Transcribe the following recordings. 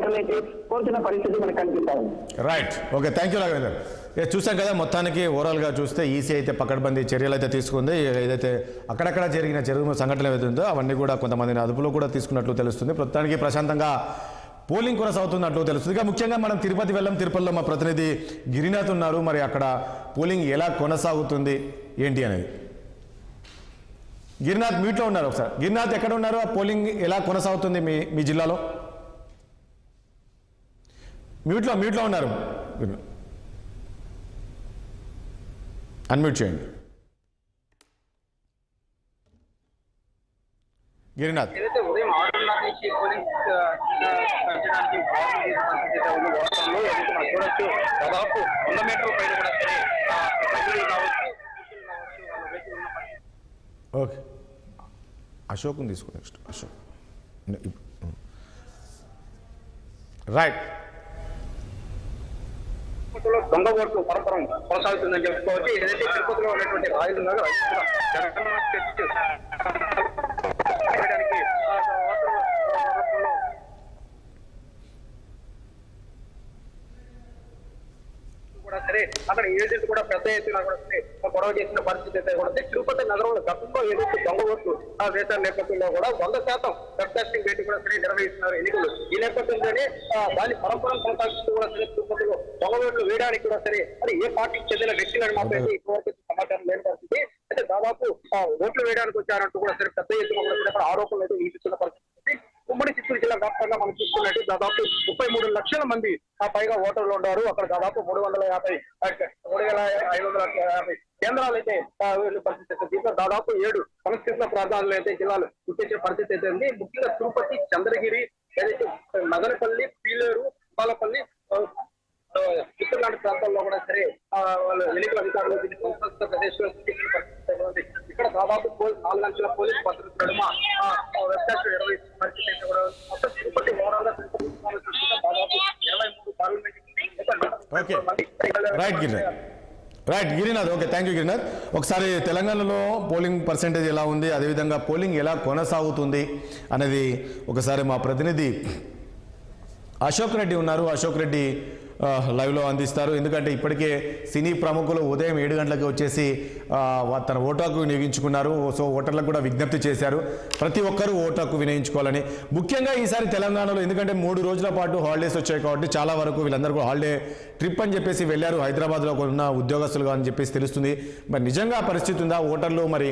ఓటర్లైతే కోరుతున్న పరిస్థితి మనకు కనిపిస్తా ఉంది. Right, okay, thank you Raghavender. చూసాం కదా, మొత్తానికి ఓవరాల్గా చూస్తే ఈసీ అయితే పకడ్బందీ చర్యలు అయితే తీసుకుంది. ఏదైతే అక్కడక్కడ జరిగిన సంఘటనలు ఏదైతే ఉందో అవన్నీ కూడా కొంతమందిని అదుపులో కూడా తీసుకున్నట్లు తెలుస్తుంది. ప్రస్తుతానికి ప్రశాంతంగా పోలింగ్ కొనసాగుతున్నట్లు తెలుస్తుంది. ఇక ముఖ్యంగా మనం తిరుపతి వెళ్ళాం. తిరుపతిలో మా ప్రతినిధి గిరినాథ్ ఉన్నారు. మరి అక్కడ పోలింగ్ ఎలా కొనసాగుతుంది ఏంటి అనేది. గిరినాథ్ మీట్లో ఉన్నారు. ఒకసారి గిరినాథ్ ఎక్కడ ఉన్నారు? ఆ పోలింగ్ ఎలా కొనసాగుతుంది మీ జిల్లాలో? మ్యూట్లో ఉన్నారు, అన్మ్యూట్ చేయండి గిరినాథ్. ఏదైతే ఉదయం 6:30 నుంచి పోలింగ్ పెంచడానికి చూడొచ్చు, దాదాపు 100 మీటర్ల పైన కూడా సరే ఓకే, అశోక్ని తీసుకో. నెక్స్ట్ అశోక్. రైట్, తిరుపతిలో దొంగ ఓట్లు పరపరం కొనసాగుతుందని చెప్పుకోవచ్చు. ఏదైతే తిరుపతిలో ఉన్నటువంటి రాయలు ఉన్నారో కూడా సరే అక్కడ ఏజెంట్ కూడా పెద్ద ఎత్తున కూడా సరే గొడవ చేసిన పరిస్థితి అయితే కూడా తిరుపతి నగరంలో గతంలో ఏదైతే దొంగ ఓట్లు వేసిన నేపథ్యంలో కూడా 100% వెబ్కాస్టింగ్ పెట్టి కూడా సరే నిర్వహిస్తున్నారు ఎన్నికలు. ఈ నేపథ్యంలోనే దాని పరంపరం కొనసాగిస్తూ కూడా సరే తిరుపతిలో దొంగ ఓట్లు వేయడానికి కూడా సరే అది ఏ పార్టీకి చెందిన వ్యక్తులను మాత్రం ఇప్పటివరకు సమాచారం లేని పరిస్థితి. అయితే దాదాపు ఓట్లు వేయడానికి వచ్చారంటూ కూడా సరే పెద్ద ఎత్తున కూడా సరే అక్కడ ఆరోపణలు అయితే వినిపిస్తున్న పరిస్థితి. ఉమ్మడి చిత్తూరు జిల్లా వ్యాప్తంగా మనం చూసుకున్నట్టు దాదాపు 33 లక్షల మంది పైగా ఓటర్లు ఉన్నారు. అక్కడ దాదాపు 3,550 కేంద్రాలు అయితే పరిస్థితి. దీంట్లో దాదాపు 7 సంస్కృత ప్రాంతాల్లో అయితే జిల్లాలు గుర్తించే పరిస్థితి అయితే ఉంది. ముఖ్యంగా తిరుపతి, చంద్రగిరి, ఏదైతే మదనపల్లి, పీలేరు, బాలపల్లి, చిత్తూరు లాంటి ప్రాంతాల్లో కూడా సరే వాళ్ళు ఎన్నికల అధికారులు దీన్ని సంస్కృత ప్రదేశంలో ఇక్కడ దాదాపు 4 లక్షల పోలీసు భద్రత నడుమ వెబ్సైట్ నిర్వహిస్తున్న పరిస్థితి అయితే కూడా మొత్తం తిరుపతి ఓవరాల్గా దాదాపు 23 parliament. Right Girinath, okay, thank you Girinath. ఒకసారి తెలంగాణలో పోలింగ్ పర్సెంటేజ్ ఎలా ఉంది, అదేవిధంగా పోలింగ్ ఎలా కొనసాగుతుంది అనేది ఒకసారి మా ప్రతినిధి అశోక్ రెడ్డి ఉన్నారు. అశోక్ రెడ్డి లైవ్లో అందిస్తారు. ఎందుకంటే ఇప్పటికే సినీ ప్రముఖులు ఉదయం 7 గంటలకు వచ్చేసి తన ఓటు హక్కు వినియోగించుకున్నారు. సో ఓటర్లకు కూడా విజ్ఞప్తి చేశారు ప్రతి ఒక్కరూ ఓటు హక్కు వినియోగించుకోవాలని. ముఖ్యంగా ఈసారి తెలంగాణలో ఎందుకంటే 3 రోజుల పాటు హాలిడేస్ వచ్చాయి కాబట్టి చాలా వరకు వీళ్ళందరూ కూడా హాలిడే ట్రిప్ అని చెప్పేసి వెళ్ళారు హైదరాబాద్లో ఉన్న ఉద్యోగస్తులుగా అని చెప్పేసి తెలుస్తుంది. మరి నిజంగా పరిస్థితి ఉందా? ఓటర్లు మరి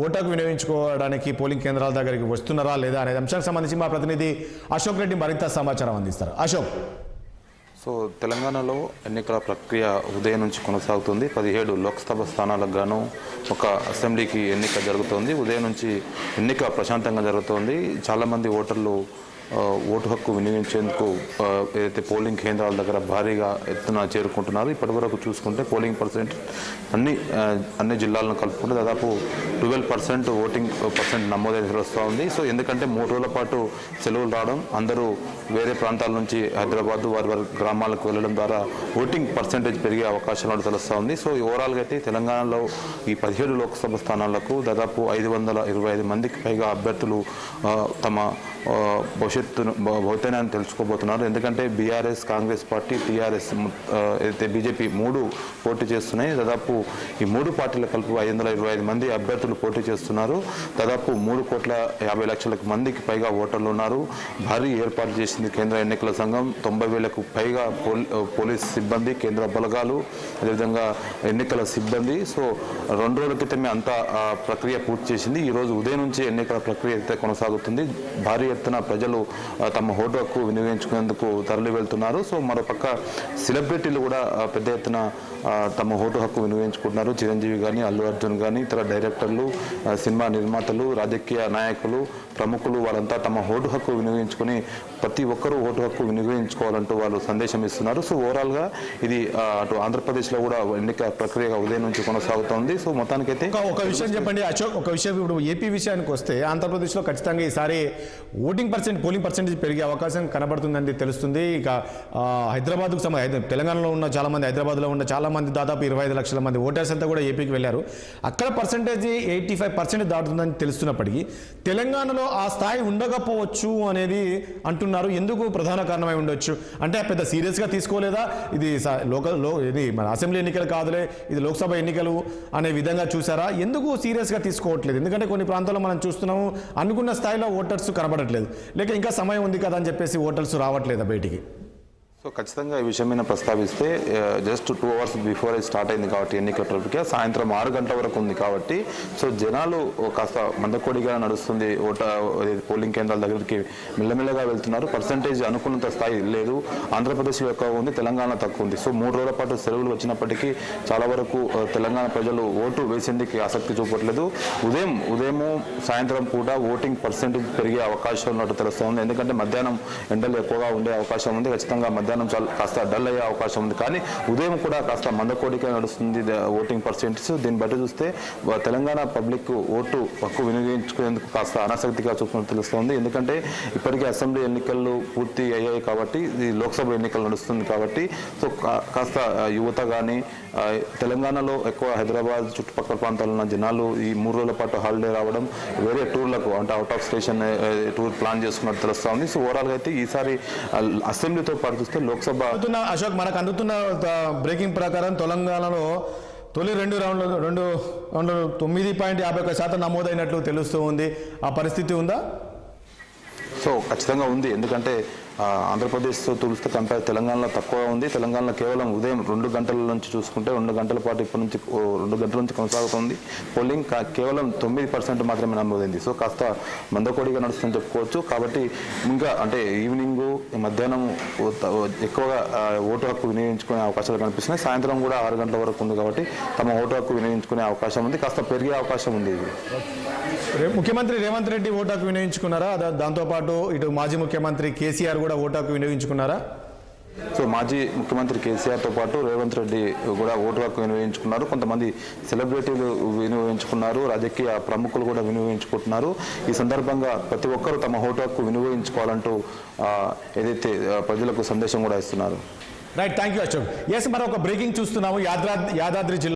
ఓటు హక్కు వినియోగించుకోవడానికి పోలింగ్ కేంద్రాల దగ్గరికి వస్తున్నారా లేదా అనే అంశానికి సంబంధించి మా ప్రతినిధి అశోక్ రెడ్డి మరింత సమాచారం అందిస్తారు. అశోక్. సో తెలంగాణలో ఎన్నికల ప్రక్రియ ఉదయం నుంచి కొనసాగుతుంది. 17 లోక్సభ స్థానాలకు గాను ఒక అసెంబ్లీకి ఎన్నిక జరుగుతోంది. ఉదయం నుంచి ఎన్నిక ప్రశాంతంగా జరుగుతోంది. చాలామంది ఓటర్లు ఓటు హక్కు వినియోగించేందుకు ఏదైతే పోలింగ్ కేంద్రాల దగ్గర భారీగా ఎత్తున చేరుకుంటున్నారు. ఇప్పటి వరకు చూసుకుంటే పోలింగ్ పర్సెంట్ అన్ని జిల్లాలను కలుపుకుంటే దాదాపు 12% ఓటింగ్ పర్సెంట్ నమోదైతే వస్తూ ఉంది. సో ఎందుకంటే 3 రోజుల పాటు సెలవులు రావడం, అందరూ వేరే ప్రాంతాల నుంచి హైదరాబాద్ వారి గ్రామాలకు వెళ్ళడం ద్వారా ఓటింగ్ పర్సెంటేజ్ పెరిగే అవకాశాలు తెలుస్తూ ఉంది. సో ఓవరాల్గా అయితే తెలంగాణలో ఈ 17 లోక్సభ స్థానాలకు దాదాపు 525 మందికి పైగా అభ్యర్థులు తమ భవితవ్యాన్ని తెలుసుకోబోతున్నారు. ఎందుకంటే బీఆర్ఎస్, కాంగ్రెస్ పార్టీ, టీఆర్ఎస్ అయితే బీజేపీ 3 పోటీ చేస్తున్నాయి. దాదాపు ఈ 3 పార్టీల కలుపు 525 మంది అభ్యర్థులు పోటీ చేస్తున్నారు. దాదాపు 3,50,00,000 మందికి పైగా ఓటర్లు ఉన్నారు. భారీ ఏర్పాటు చేసింది కేంద్ర ఎన్నికల సంఘం. 90,000కు పైగా పోలీస్ సిబ్బంది, కేంద్ర బలగాలు, అదేవిధంగా ఎన్నికల సిబ్బంది. సో 2 రోజుల క్రితమే అంతా ప్రక్రియ పూర్తి చేసింది. ఈరోజు ఉదయం నుంచి ఎన్నికల ప్రక్రియ అయితే కొనసాగుతుంది. భారీ ఎత్తున ప్రజలు తమ ఓటు హక్కు వినియోగించుకునేందుకు తరలి వెళ్తున్నారు. సో మరోపక్క సెలబ్రిటీలు కూడా పెద్ద ఎత్తున తమ ఓటు హక్కు వినియోగించుకుంటున్నారు. చిరంజీవి కానీ, అల్లు అర్జున్ కానీ, ఇతర డైరెక్టర్లు, సినిమా నిర్మాతలు, రాజకీయ నాయకులు, ప్రముఖులు వాళ్ళంతా తమ ఓటు హక్కు వినియోగించుకుని ప్రతి ఒక్కరూ ఓటు హక్కు వినియోగించుకోవాలంటూ వాళ్ళు సందేశం ఇస్తున్నారు. సో ఓవరాల్గా ఇది అటు ఆంధ్రప్రదేశ్లో కూడా ఎన్నిక ప్రక్రియ ఉదయం నుంచి కొనసాగుతోంది. సో మొత్తానికైతే ఒక విషయం చెప్పండి అశోక్, ఒక విషయం ఇప్పుడు ఏపీ విషయానికి వస్తే ఆంధ్రప్రదేశ్లో ఖచ్చితంగా ఈసారి ఓటింగ్ పర్సెంట్ పోలింగ్ పర్సెంటేజ్ పెరిగే అవకాశం కనబడుతుందని తెలుస్తుంది. ఇక హైదరాబాద్కు తెలంగాణలో ఉన్న చాలామంది, హైదరాబాద్లో ఉన్న చాలామంది, దాదాపు 25 లక్షల మంది ఓటర్స్ అంతా కూడా ఏపీకి వెళ్ళారు. అక్కడ పర్సెంటేజ్ 85% దాటుతుందని తెలుస్తున్నప్పటికీ తెలంగాణలో ఆ స్థాయి ఉండకపోవచ్చు అనేది అంటున్నారు. ఎందుకు ప్రధాన కారణమై ఉండొచ్చు అంటే పెద్ద సీరియస్గా తీసుకోలేదా, ఇది ఇది మన అసెంబ్లీ ఎన్నికలు కాదులే, ఇది లోక్సభ ఎన్నికలు అనే విధంగా చూసారా? ఎందుకు సీరియస్గా తీసుకోవట్లేదు? ఎందుకంటే కొన్ని ప్రాంతాల్లో మనం చూస్తున్నాము అనుకున్న స్థాయిలో ఓటర్స్ కనబడట్లేదు, లేక ఇంకా సమయం ఉంది కదా అని చెప్పేసి ఓటర్స్ రావట్లేదా బయటికి? సో ఖచ్చితంగా ఈ విషయం మీద ప్రస్తావిస్తే జస్ట్ 2 hours బిఫోర్ స్టార్ట్ అయింది కాబట్టి ఎన్నికల ప్రక్రియ సాయంత్రం 6 గంటల వరకు ఉంది కాబట్టి సో జనాలు కాస్త మందకొడిగా నడుస్తుంది. పోలింగ్ కేంద్రాల దగ్గరికి మెల్లమెల్లగా వెళ్తున్నారు. పర్సంటేజ్ అనుకున్నంత స్థాయి లేదు. ఆంధ్రప్రదేశ్లో ఎక్కువ ఉంది, తెలంగాణ తక్కువ ఉంది. సో 3 రోజుల పాటు సెలవులు వచ్చినప్పటికీ చాలా వరకు తెలంగాణ ప్రజలు ఓటు వేసేందుకు ఆసక్తి చూపట్లేదు. ఉదయం సాయంత్రం కూడా ఓటింగ్ పర్సంటేజ్ పెరిగే అవకాశం ఉన్నట్టు తెలుస్తోంది. ఎందుకంటే మధ్యాహ్నం ఎండలు ఎక్కువగా ఉండే అవకాశం ఉంది. ఖచ్చితంగా మధ్యాహ్నం కాస్త డల్ అయ్యే అవకాశం ఉంది. కానీ ఉదయం కూడా కాస్త మందకోడిగా నడుస్తుంది ఓటింగ్ పర్సెంటేజ్. దీన్ని బట్టి చూస్తే తెలంగాణ పబ్లిక్ ఓటు హక్కు వినియోగించుకునేందుకు కాస్త అనాసక్తిగా చూస్తున్నట్టు తెలుస్తోంది. ఎందుకంటే ఇప్పటికే అసెంబ్లీ ఎన్నికలు పూర్తి అయ్యాయి కాబట్టి ఇది లోక్సభ ఎన్నికలు నడుస్తుంది కాబట్టి సో కాస్త యువత కానీ తెలంగాణలో ఎక్కువ హైదరాబాద్ చుట్టుపక్కల ప్రాంతాల్లో ఉన్న జనాలు ఈ 3 రోజుల పాటు హాలిడే రావడం, వేరే టూర్లకు అంటే out of station tour plan చేసుకున్నట్టు తెలుస్తోంది. సో ఓవరాల్గా అయితే ఈసారి అసెంబ్లీతో పాటు చూస్తే లోక్సభ అశోక్ మనకు అందుతున్న బ్రేకింగ్ ప్రకారం తెలంగాణలో తొలి 2 రౌండ్లు 9.51% నమోదైనట్లు తెలుస్తూ ఉంది. ఆ పరిస్థితి ఉందా? సో ఖచ్చితంగా ఉంది. ఎందుకంటే ఆంధ్రప్రదేశ్తో చూస్తే కంపేర్ తెలంగాణలో తక్కువగా ఉంది. తెలంగాణలో కేవలం ఉదయం 2 గంటల నుంచి చూసుకుంటే 2 గంటల పాటు ఇప్పటి నుంచి 2 గంటల నుంచి కొనసాగుతుంది పోలింగ్. కేవలం 9% మాత్రమే నమోదైంది. సో కాస్త మందకోడిగా నడుస్తుందని చెప్పుకోవచ్చు. కాబట్టి ఇంకా అంటే ఈవినింగ్ మధ్యాహ్నం ఎక్కువగా ఓటు హక్కు వినియోగించుకునే అవకాశాలు కనిపిస్తున్నాయి. సాయంత్రం కూడా 6 గంటల వరకు ఉంది కాబట్టి తమ ఓటు హక్కు వినియోగించుకునే అవకాశం ఉంది. కాస్త పెరిగే అవకాశం ఉంది. ముఖ్యమంత్రి రేవంత్ రెడ్డి ఓటు హక్కు వినియోగించుకున్నారా? దాంతోపాటు ఇటు మాజీ ముఖ్యమంత్రి కేసీఆర్ కూడా ఓటు హక్కు వినియోగించుకున్నారా? సో మాజీ ముఖ్యమంత్రి కేసీఆర్తో పాటు రేవంత్ రెడ్డి కూడా ఓటు హక్కు వినియోగించుకున్నారు. కొంతమంది సెలబ్రిటీలు వినియోగించుకున్నారు. రాజకీయ ప్రముఖులు కూడా వినియోగించుకుంటున్నారు. ఈ సందర్భంగా ప్రతి ఒక్కరూ తమ ఓటు హక్కు వినియోగించుకోవాలంటూ ఏదైతే ప్రజలకు సందేశం కూడా ఇస్తున్నారు. Right, thank you Ashok. Yes, మరొక బ్రేకింగ్ చూస్తున్నాము. యాదాద్రి జిల్లా